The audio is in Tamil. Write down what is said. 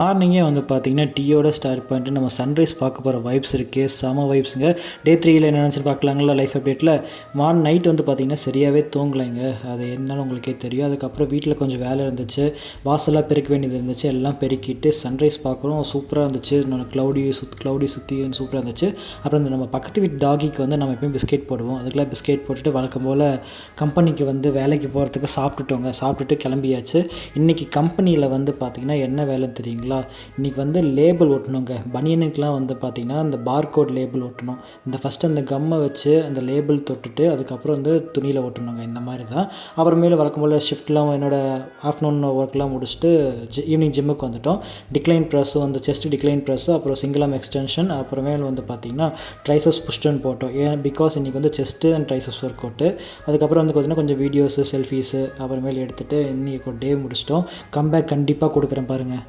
மார்னிங்கே வந்து பார்த்தீங்கன்னா, டீயோட ஸ்டார்ட் பண்ணிட்டு நம்ம சன்ரைஸ் பார்க்க போகிற வைப்ஸ் இருக்கே, செம வைப்ஸுங்க. டே 3ல என்ன நினச்சுன்னு பார்க்கலாங்களா லைஃப் அப்டேட்டில். நைட் வந்து பார்த்தீங்கன்னா சரியாகவே தூங்கலைங்க. அது என்னன்னு உங்களுக்கே தெரியும். அதுக்கப்புறம் வீட்டில் கொஞ்சம் வேலை இருந்துச்சு, வாசலாக பெருக்க வேண்டியது இருந்துச்சு. எல்லாம் பெருக்கிட்டு சன்ரைஸ் பார்க்குறோம், சூப்பராக இருந்துச்சு. க்ளவுடி சுற்றி சூப்பராக இருந்துச்சு. அப்புறம் இந்த நம்ம பக்கத்து வீட்டு டாகிக்கு வந்து நம்ம எப்பயும் பிஸ்கெட் போடுவோம். அதுக்கெல்லாம் பிஸ்கெட் போட்டுட்டு வழக்கம் போல் கம்பெனிக்கு வந்து வேலைக்கு போகிறதுக்கு சாப்பிட்டுட்டு கிளம்பியாச்சு. இன்றைக்கி கம்பெனியில் வந்து பார்த்திங்கன்னா என்ன வேலைன்னு தெரியுங்களா? இன்றைக்கி வந்து லேபிள் ஒட்டணுங்க. பனியனுக்கெலாம் வந்து பார்த்திங்கன்னா அந்த பார்கோட் லேபிள் ஒட்டணும். ஃபஸ்ட்டு அந்த கம்மை வச்சு அந்த லேபிள் தொட்டுட்டு அதுக்கப்புறம் வந்து துணியில் ஒட்டணுங்க. இந்த மாதிரி தான். அப்புறமேல வழக்கம் போல் ஷிஃப்ட்லாம் என்னோடய ஆஃப்டர்நூன் ஒர்க்லாம் முடிச்சுட்டு ஈவினிங் ஜிம்முக்கு வந்துவிட்டோம். டிக்ளைன் ப்ரெஸ்ஸும் வந்து செஸ்ட் டிக்ளைன் ப்ரெஸ்ஸு, அப்புறம் சிங்கிள் ஆர்ம் எக்ஸ்டென்ஷன், அப்புறமேல் வந்து பார்த்திங்கன்னா ட்ரைசப்ஸ் புஷ்டன் போட்டோம். பிகாஸ் இன்றைக்கி வந்து chest and triceps work out. அதுக்கப்புறம் வந்து பார்த்திங்கன்னா கொஞ்சம் வீடியோஸு செல்ஃபீஸு அப்புறமேல் எடுத்துகிட்டு இன்றைக்கி ஒரு டே முடிச்சிட்டோம். கம்பேக் கண்டிப்பாக கொடுக்குறேன் பாருங்கள்.